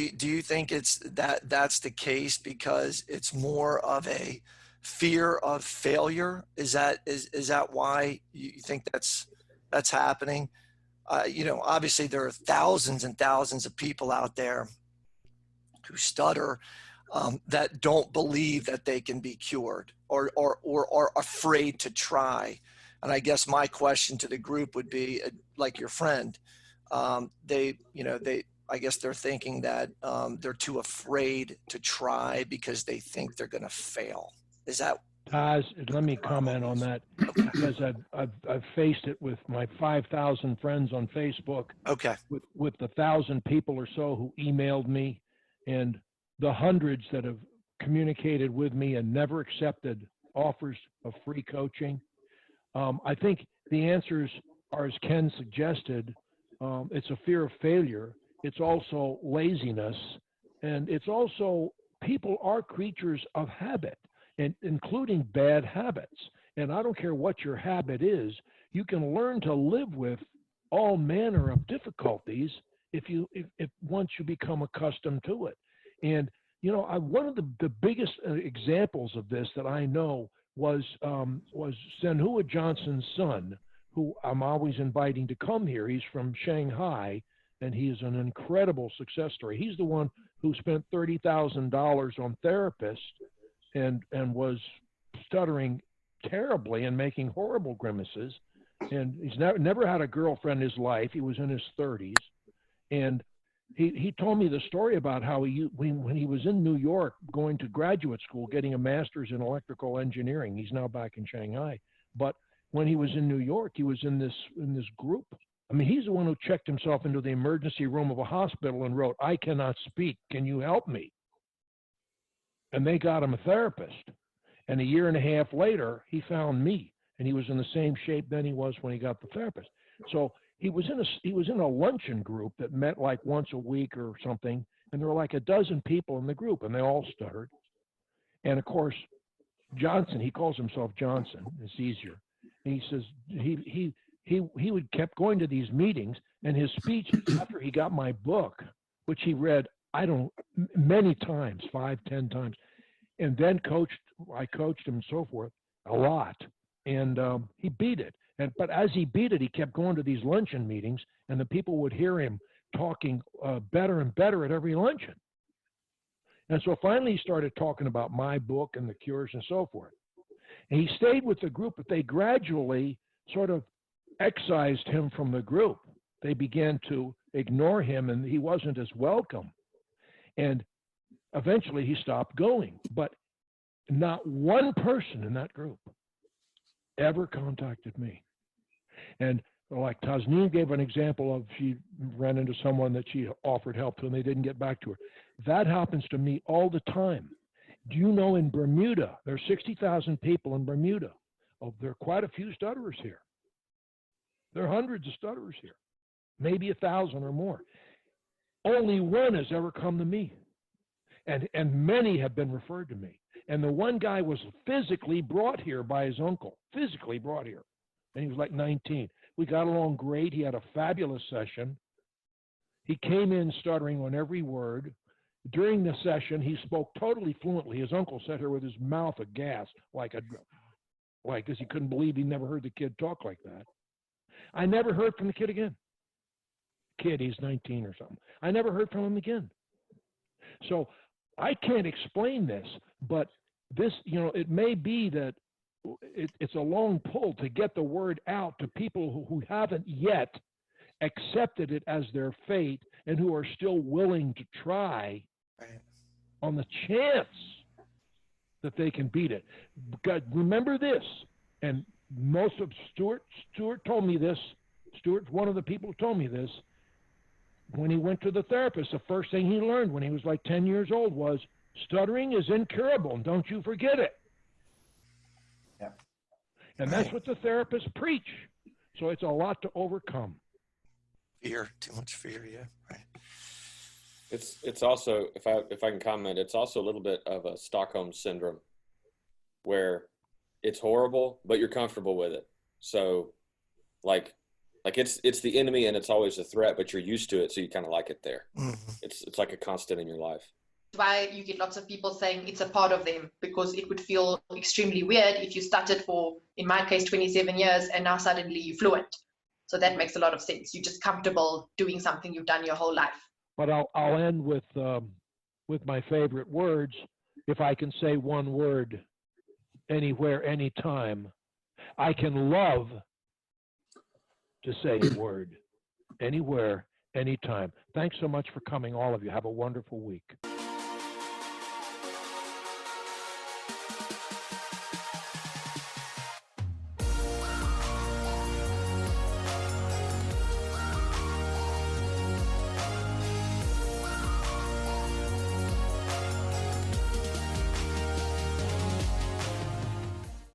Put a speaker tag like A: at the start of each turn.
A: Do you think that's the case because it's more of a fear of failure? Is that why you think that's happening? Obviously there are thousands and thousands of people out there who stutter that don't believe that they can be cured or are afraid to try. And I guess my question to the group would be, like your friend, I guess they're thinking that they're too afraid to try because they think they're going to fail. Is that?
B: Taz, let me comment on that, because I've faced it with my 5,000 friends on Facebook.
A: Okay.
B: With the 1,000 people or so who emailed me, and the hundreds that have communicated with me and never accepted offers of free coaching. I think the answers are, as Ken suggested, it's a fear of failure. It's also laziness. And it's also, people are creatures of habit, and including bad habits. And I don't care what your habit is, you can learn to live with all manner of difficulties if once you become accustomed to it. And one of the biggest examples of this that I know was Senhua Johnson's son, who I'm always inviting to come here. He's from Shanghai, and he is an incredible success story. He's the one who spent $30,000 on therapists and was stuttering terribly and making horrible grimaces. And he's never had a girlfriend in his life. He was in his 30s. And he told me the story about how when he was in New York going to graduate school, getting a master's in electrical engineering. He's now back in Shanghai. But when he was in New York, he was in this group. I mean, he's the one who checked himself into the emergency room of a hospital and wrote, "I cannot speak. Can you help me?" And they got him a therapist. And a year and a half later, he found me, and he was in the same shape then he was when he got the therapist. So he was in a luncheon group that met like once a week or something, and there were like a dozen people in the group, and they all stuttered. And of course, Johnson, he calls himself Johnson. It's easier. And he says he would kept going to these meetings, and his speech after he got my book, which he read many times, 5, 10 times, and then I coached him and so forth a lot, and he beat it. But as he beat it, he kept going to these luncheon meetings, and the people would hear him talking better and better at every luncheon. And so finally he started talking about my book and the cures and so forth. And he stayed with the group, but they gradually sort of excised him from the group. They began to ignore him, and he wasn't as welcome. And eventually he stopped going. But not one person in that group ever contacted me. And like Tasneem gave an example of, she ran into someone that she offered help to and they didn't get back to her. That happens to me all the time. Do you know in Bermuda, there are 60,000 people in Bermuda. Oh, there are quite a few stutterers here. There are hundreds of stutterers here, maybe 1,000 or more. Only one has ever come to me, and many have been referred to me. And the one guy was physically brought here by his uncle, physically brought here. And he was like 19. We got along great. He had a fabulous session. He came in stuttering on every word. During the session, he spoke totally fluently. His uncle sat here with his mouth aghast, like because he couldn't believe he never heard the kid talk like that. I never heard from the kid again. Kid, he's 19 or something. I never heard from him again. So I can't explain this, but this, it may be that it's a long pull to get the word out to people who haven't yet accepted it as their fate and who are still willing to try on the chance that they can beat it. God, remember this, and most of Stuart told me this. Stuart's one of the people who told me this. When he went to the therapist, the first thing he learned when he was like 10 years old was, stuttering is incurable, and don't you forget it.
C: Yeah.
B: And that's what the therapists preach. So it's a lot to overcome.
A: Fear, too much fear, yeah. Right.
D: It's also, if I can comment, it's also a little bit of a Stockholm syndrome where it's horrible, but you're comfortable with it. So like Like it's the enemy and it's always a threat, but you're used to it, so you kind of like it there.
A: Mm-hmm.
D: It's like a constant in your life.
E: Why you get lots of people saying it's a part of them, because it would feel extremely weird if you stuttered for, in my case, 27 years and now suddenly you're fluent. So that makes a lot of sense. You're just comfortable doing something you've done your whole life.
B: But I'll end with my favorite words. If I can say one word, anywhere, anytime, I can love to say a word, anywhere, anytime. Thanks so much for coming, all of you. Have a wonderful week.